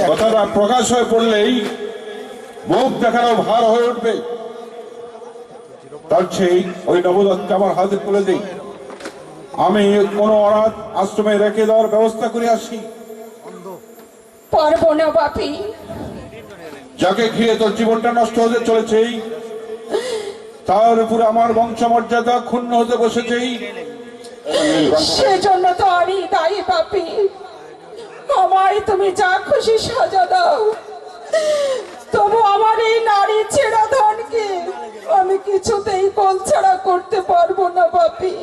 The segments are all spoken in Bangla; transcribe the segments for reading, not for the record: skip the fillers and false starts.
কথাটা প্রকাশ হয়ে পড়লেই মুখ দেখানো ভার হয়ে উঠবে। তার সেই ওই নবদত্তকে আমার হাতে তুলে দিই, আমি কোনো অনাথ আশ্রমে রেখে দেওয়ার ব্যবস্থা করে আসি। পারবো না বাপি, যাকে ঘিরে তোর জীবনটা নষ্ট হতে চলেছে, তার উপরে আমার বংশমর্যাদা ক্ষুণ্ণ হতে বসেছে। সেজন্য তো আমি দায়ী বাপি। আমায় তুমি যা খুশি সাজা দাও, তবু আমার এই নারী ছেড়া ধনকে আমি কিছুতেই কোলছাড়া করতে পারবো না বাপি।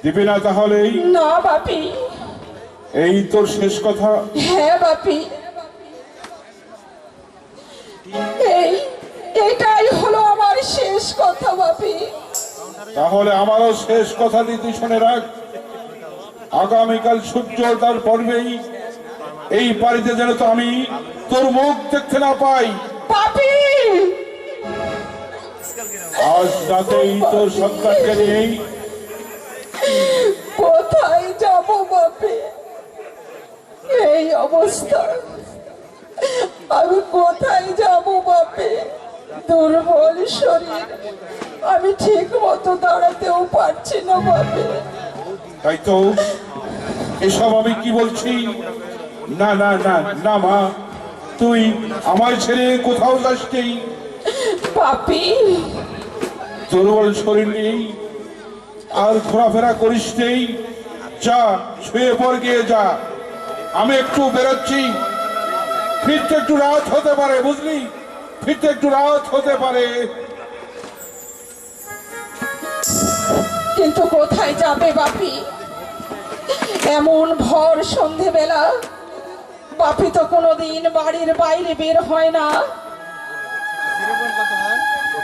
দিবি না তাহলে? না বাপি। এই তোর শেষ কথা? হ্যাঁ বাপি, এটাই হলো আমার শেষ কথা বাপি। তাহলে আমারও শেষ কথা তুই শুনে রাখ। আগামীকাল সূর্য তার পর্বেই এই বাড়িতে যেন তো আমি তোর মুখ দেখতে না পাই। বাপি, আজ রাতেই তোর সন্তানকে নিয়েই কোথায় যাব বাপি? এই অবস্থা আমি কোথায় যাব বাপি? দুর্বল শরীর, আমি ঠিক মতো দাঁড়াতেও পারছি না বাপি। তাই তো এসব আমি কি বলছি? না না না না মা, তুই আমায় ছেড়ে কোথাও যাসনি। বাপি, দুর্বল শরীর নেই আর ঘোরাফেরা করিস নেই। যা, শুয়ে পড়, গিয়ে যা। আমি একটু বেরোচ্ছি, ফিরতে একটু রাত হতে পারে, বুঝলি? ফিরতে একটু রাত হতে পারে। কিন্তু কোথায় যাবে বাপি? এমন ভর সন্ধেবেলা বাপি তো কোনোদিন বাড়ির বাইরে বের হয় না।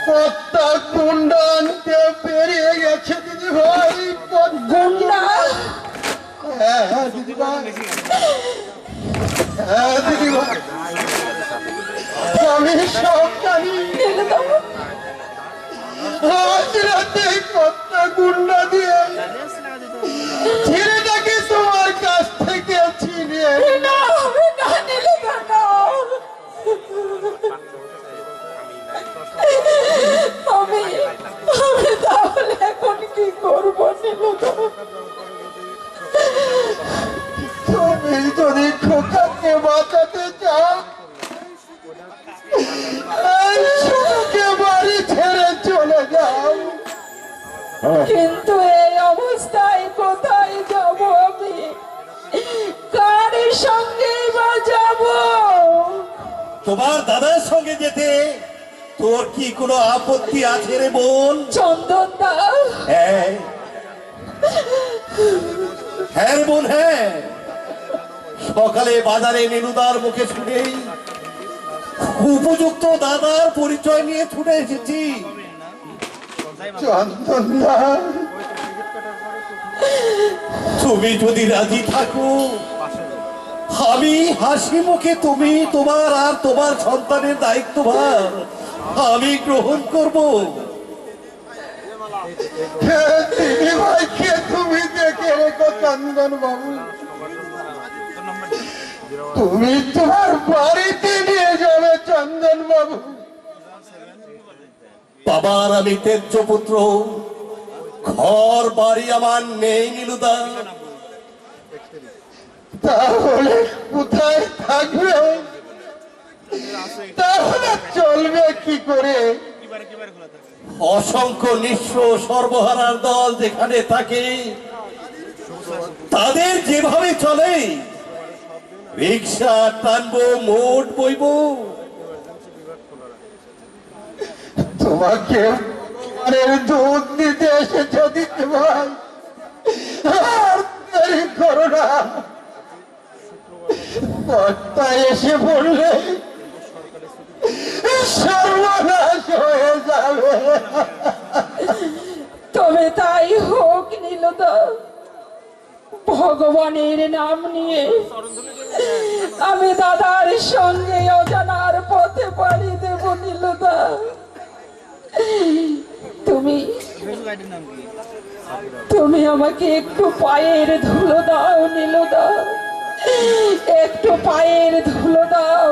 পদ্মা কুণ্ডনকে পেরিয়ে গেছে দিদি ভাই। গুন্ডা? হ্যাঁ দিদি ভাই, হ্যাঁ দিদি ভাই, আমি সব জানি। আজ রাতে পদ্মা গুন্ডা দিয়ে ছেলেটাকে তোমার কাছ থেকে ছিনিয়ে না, না নীলুদা, না। আমি তাহলে এখন কি করবো নীলুদা? তুমি যদি খোকাকে বাঁচাতে চাও, এই সুখে বাড়ি ছেড়ে চলে যাও। কিন্তু এই অবস্থায় কোথায় যাব আমি? কার সঙ্গে বা যাব? তোমার দাদার সঙ্গে যেতে তোর কি কোনো আপত্তি আছে রে বোন? চন্দন দা? হ্যাঁ হ্যাঁ রে বোন, হ্যাঁ। সকালে বাজারে নীলুদার মুখে শুনেই উপযুক্ত দাদার পরিচয় নিয়ে ছুটে এসেছি। চন্দন দা, তুমি যদি রাজি থাকো, আমি হাসি মুখে তুমি তোমার আর তোমার সন্তানের দায়িত্বভার আমি গ্রহণ করব। দিদি ভাইকে তুমি দেখে রেখো চন্দন বাবু। তুমি তোমার বাড়িতে নিয়ে যাবে চন্দন বাবু। বাবার আমি তেজ্য পুত্র, ঘর বাড়ি আমার নেই নীলুদা। তাহলে কোথায় থাকবে? তাহলে চলবে কি করে? অসংখ্য নিঃস্ব সর্বহারার দল যেখানে থাকে, তাদের যেভাবে চলে, রিক্সা টানবো, মোট বইবো। তোমাকে দুধ দিতে এসেছে দিতে ভাই, আর দেরি করো না। পদ্মায় এসে পড়লে সর্বনাশ হয়ে যাবে। তবে তাই হোক নীলদা, ভগবানের নাম নিয়ে আমি দাদার সঙ্গে অজানার পথে পাড়ি দেব নীলদা। তুমি আমাকে একটু পায়ের ধুলো দাও নীলদা, একটু পায়ের ধুলো দাও।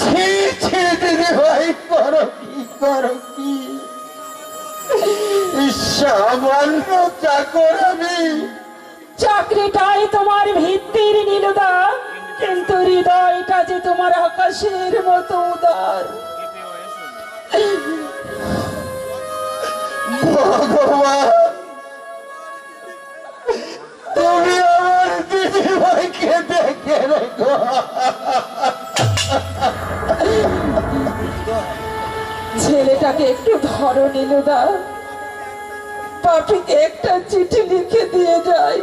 ছি ছি দিদি ভাই, করো কি সামান্য চাকর আমি। চাকরিটাই তোমার ভিত্তির নীলুদা, কিন্তু হৃদয়টা যে তোমার আকাশের মতো উদার। ভগবান, তুমি আমার দিদি ভাইকে দেখে রেখো। ছেলেটাকে একটু ধরো নীলুদা, পাপিকে একটা চিঠি লিখে দিয়ে যায়।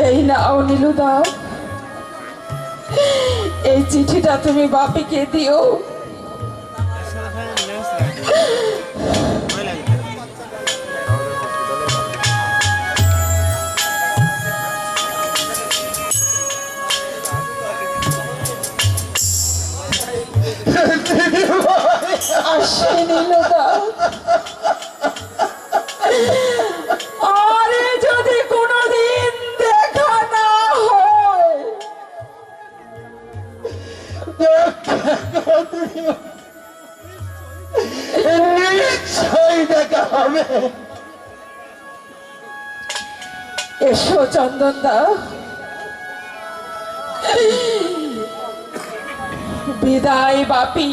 এই নাও নীলুদা, এই চিঠিটা তুমি বাপিকে দিও। আসি নীলুদা, আরে যদি কোনোদিন দেখা না হয়, নিশ্চয়ই দেখা হবে। এসো চন্দন দা। বিদায় বাপি,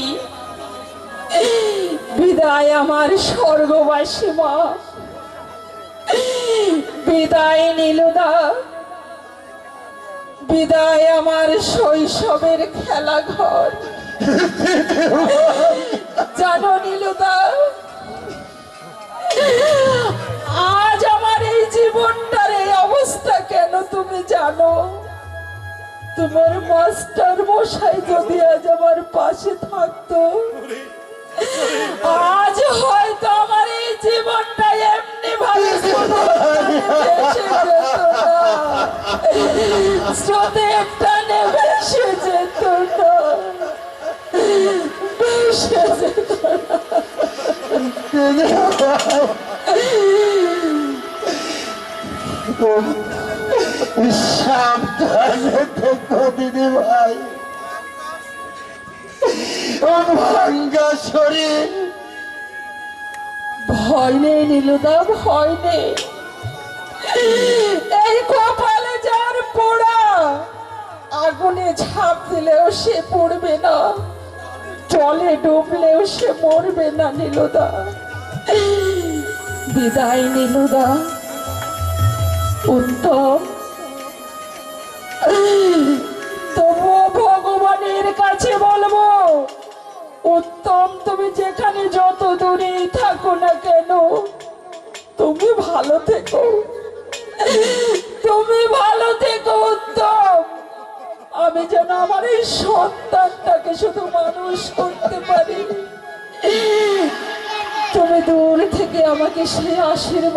বিদায় আমার স্বর্গবাসী মা, বিদায় নীলুদা, বিদায় আমার শৈশবের খেলাঘর। জানো নীলুদা, আজ আমার এই জীবনটার এই অবস্থা কেন তুমি জানো? তোমার মাস্টার মশাই যদি আজ আমার পাশে থাকতো, আজ হয়তো আমার এই জীবনটা এমনি ভাবে স্রোতের টানে ভেসে যেত না, ভেসে যেত সাবধানে থেকো দিদি ভাই। ও ভাঙ্গা শরীর। ভয় নেই নীলুদা, ভয় নেই। এই কপালে যার পোড়া, আগুনে ঝাঁপ দিলেও সে পড়বে না, জলে ডুবলেও সে মরবে না নীলুদা। বিদায় নীলুদা। উত্তম, তবুও ভগবানের কাছে বলবো, উত্তম তুমি যেখানে যত দূরেই থাকো না কেন, তুমি ভালো থেকো, তুমি ভালো থেকো উত্তম। আমি যেন আমার এই সন্তানটাকে শুধু মানুষ করতে পারি, তুমি দূর থেকে আমাকে সেই আশীর্বাদ